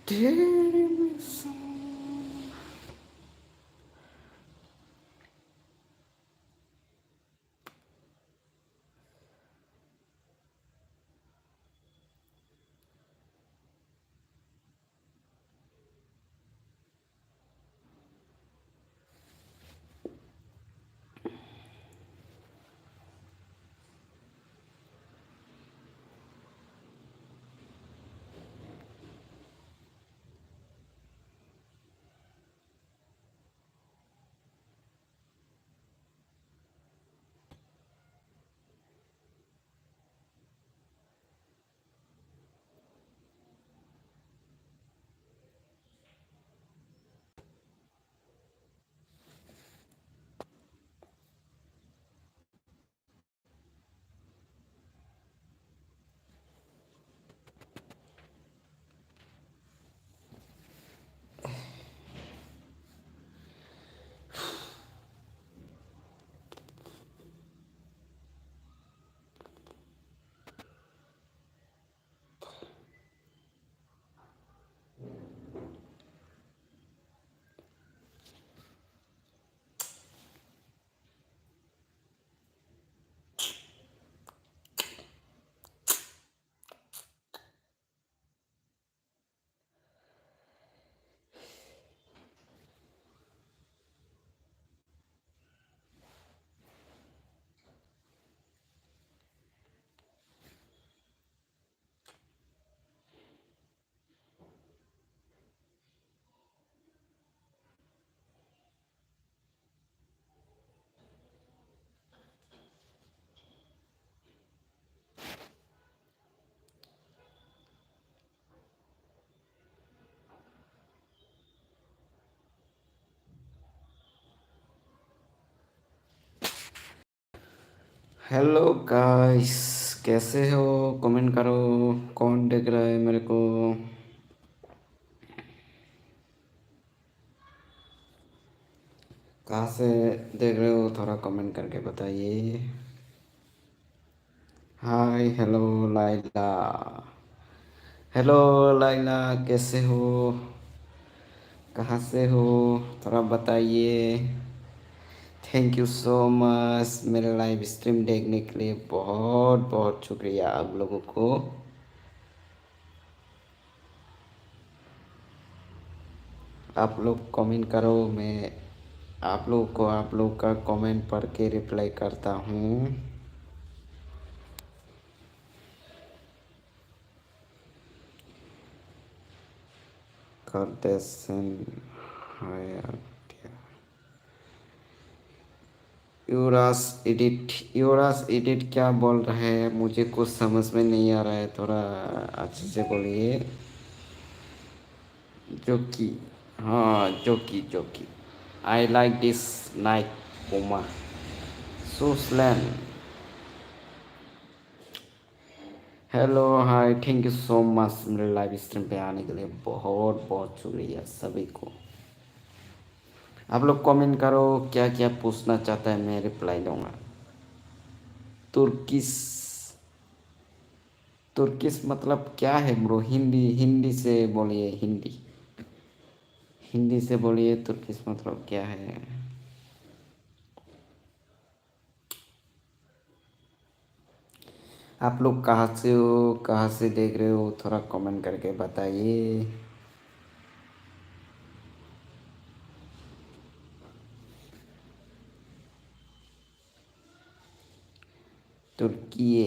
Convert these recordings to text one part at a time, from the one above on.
तेरे में समा। हेलो गाइस, कैसे हो? कमेंट करो। कौन देख रहा है मेरे को? कहाँ से देख रहे हो? थोड़ा कमेंट करके बताइए। हाय, हेलो लाइला। हेलो लाइला, कैसे हो? कहाँ से हो? थोड़ा बताइए। थैंक यू सो मच मेरे लाइव स्ट्रीम देखने के लिए। बहुत बहुत शुक्रिया आप लोगों को। आप लोग कमेंट करो, मैं आप लोग को आप लोग का कमेंट पढ़ के रिप्लाई करता हूँ। करते सेंड। हाय। युवराज एडिट क्या बोल रहे हैं? मुझे कुछ समझ में नहीं आ रहा है, थोड़ा अच्छे से बोलिए। जोकी। हाँ, जोकी। आई लाइक दिस नाइट पुमा सुसलैन। Hello, hi, thank you so much मेरे लाइव स्ट्रीम पे आने के लिए। बहुत बहुत शुक्रिया सभी को। आप लोग कमेंट करो, क्या क्या पूछना चाहता है, मैं रिप्लाई दूंगा। तुर्किश। तुर्किश मतलब क्या है ब्रो? हिंदी हिंदी से बोलिए। हिंदी हिंदी से बोलिए। तुर्किश मतलब क्या है? आप लोग कहाँ से हो? कहाँ से देख रहे हो? थोड़ा कमेंट करके बताइए। तुर्की।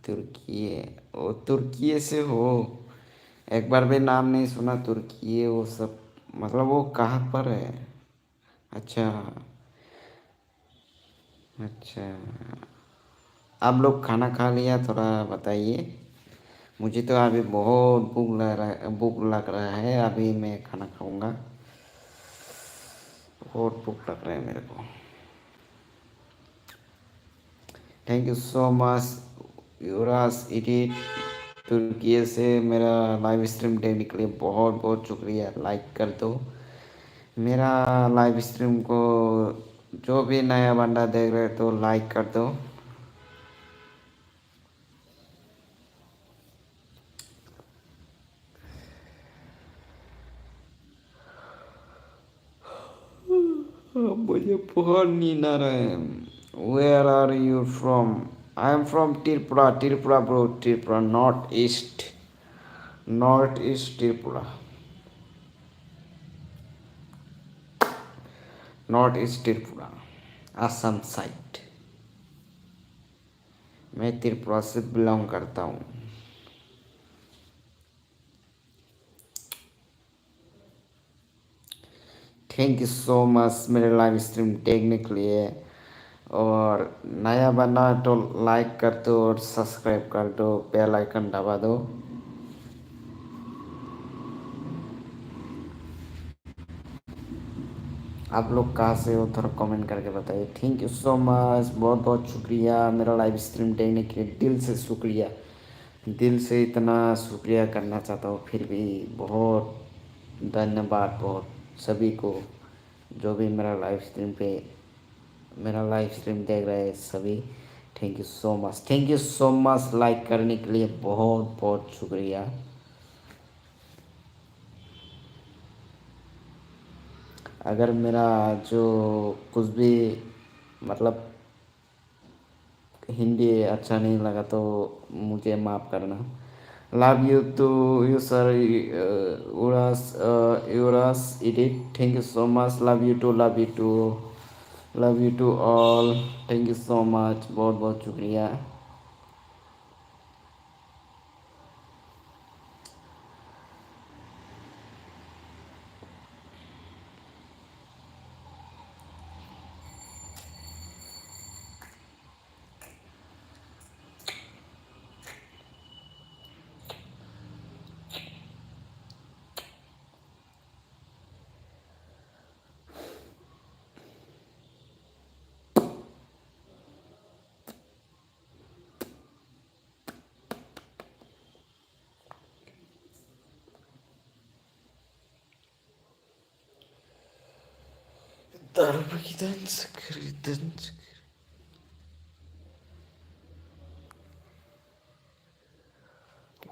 तुर्की। ओ, तुर्की से हो? एक बार भी नाम नहीं सुना तुर्की वो सब। मतलब वो कहाँ पर है? अच्छा। अच्छा। आप लोग खाना खा लिया? थोड़ा बताइए। मुझे तो अभी बहुत भूख लग रहा है। अभी मैं खाना खाऊंगा। बहुत भूख लग रहा है मेरे को। Thank you so much Yuvraj edit. तुर्की से मेरा लाइव स्ट्रीम देखने के लिए बहुत बहुत शुक्रिया। लाइक कर दो मेरा लाइव स्ट्रीम को। जो भी नया बंदा देख रहे तो लाइक कर दो। मुझे बहुत नींद आ रहा है. Where are you from? I am from Tripura. Tripura, bro. Tripura, northeast. Northeast Tripura. Northeast Tripura. Assam side. मैं त्रिपुरा से बिलोंग करता हूँ. थैंक यू सो मच मेरे लाइव स्ट्रीम देखने के लिए. और नया बना तो लाइक कर दो और सब्सक्राइब कर दो, बेल आइकन दबा दो. आप लोग कहाँ से हो थोड़ा कमेंट करके बताइए. थैंक यू सो मच, बहुत बहुत शुक्रिया मेरा लाइव स्ट्रीम देखने के लिए. दिल से शुक्रिया, दिल से इतना शुक्रिया करना चाहता हूँ. फिर भी बहुत धन्यवाद बहुत सभी को जो भी मेरा लाइव स्ट्रीम देख रहे हैं सभी. Thank you so much, thank you so much. Like करने के लिए बहुत बहुत शुक्रिया. अगर मेरा जो कुछ भी मतलब हिंदी अच्छा नहीं लगा तो मुझे माफ़ करना. Love you too you sir yours edit. Thank you so much. Love you too, love you too, love you too all. Thank you so much, बहुत बहुत शुक्रिया.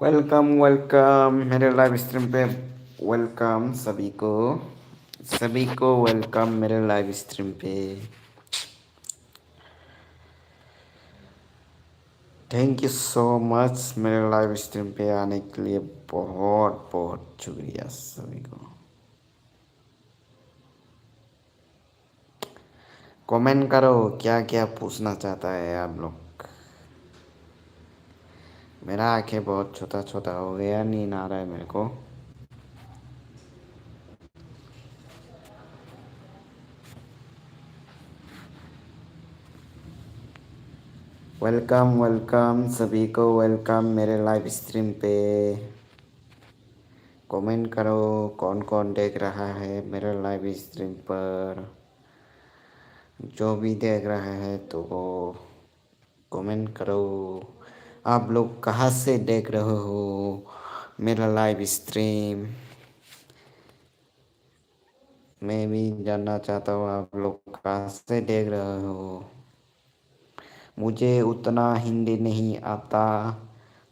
वेलकम वेलकम मेरे लाइव स्ट्रीम पे. वेलकम सभी को वेलकम मेरे live stream पे. Thank you so much मेरे लाइव स्ट्रीम पे आने के लिए. बहुत बहुत शुक्रिया सभी को. कमेंट करो क्या क्या पूछना चाहता है आप लोग. मेरा आंखें बहुत छोटा छोटा हो गया, नींद आ रहा है मेरे को. वेलकम वेलकम सभी को वेलकम मेरे लाइव स्ट्रीम पे. कमेंट करो कौन कौन देख रहा है मेरे लाइव स्ट्रीम पर. जो भी देख रहा है तो वो कमेंट करो. आप लोग कहाँ से देख रहे हो मेरा लाइव स्ट्रीम. मैं भी जानना चाहता हूँ आप लोग कहाँ से देख रहे हो. मुझे उतना हिंदी नहीं आता,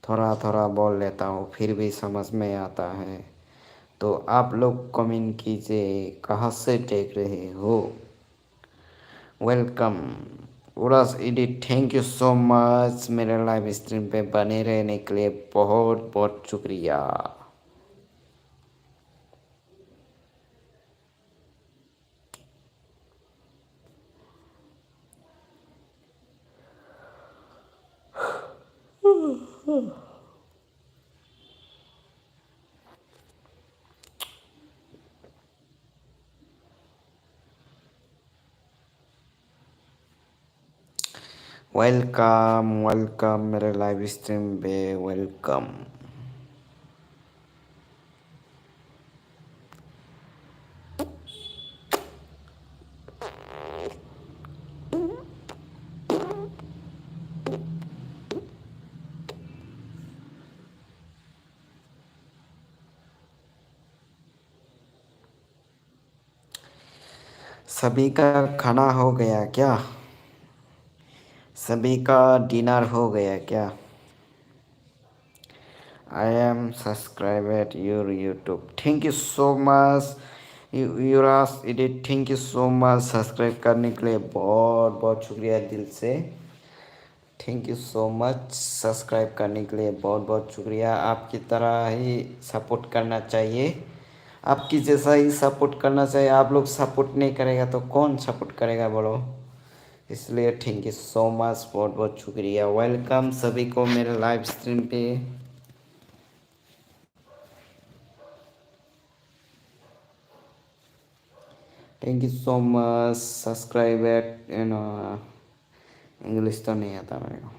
थोड़ा थोड़ा बोल लेता हूँ फिर भी समझ में आता है. तो आप लोग कमेंट कीजिए कहाँ से देख रहे हो. वेलकम उड़ास edit. Thank you so much मेरे लाइव स्ट्रीम पे बने रहने के लिए बहुत बहुत शुक्रिया. वेलकम वेलकम मेरे लाइव स्ट्रीम पे वेलकम. सभी का खाना हो गया क्या. सभी का डिनर हो गया क्या. I am subscribe at your YouTube. Thank you so much Yuvraj edit thank you so much subscribe करने के लिए बहुत बहुत शुक्रिया दिल से। Thank you so much subscribe करने के लिए बहुत बहुत शुक्रिया। आपकी तरह ही सपोर्ट करना चाहिए, आपकी जैसा ही सपोर्ट करना चाहिए। आप लोग सपोर्ट नहीं करेगा तो कौन सपोर्ट करेगा बोलो। इसलिए थैंक यू सो मच, बहुत बहुत शुक्रिया। वेलकम सभी को मेरे लाइव स्ट्रीम पे। Thank you so much subscribe at English तो नहीं आता मेरे को।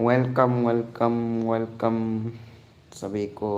वेलकम वेलकम वेलकम सभी को।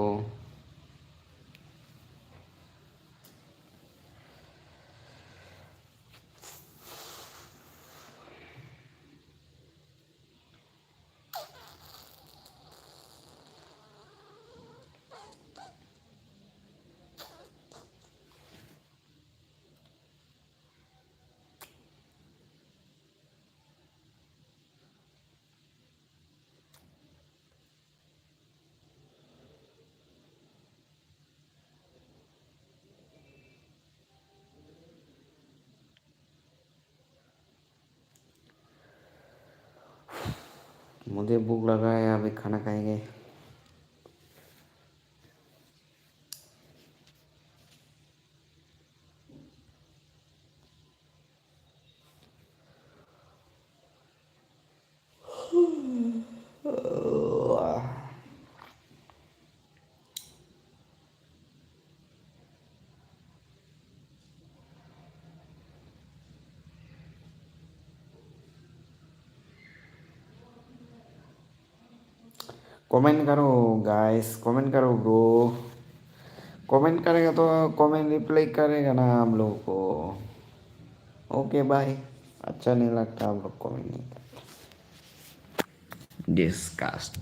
मुझे भूख लगा है, अभी खाना खाएंगे। कमेंट करो गाइस, कमेंट करो ब्रो। कमेंट करेगा तो कमेंट रिप्लाई करेगा ना हम लोग को। Okay bye. अच्छा नहीं लगता आप लोग कमेंट नहीं करते। डिस्कस्ट।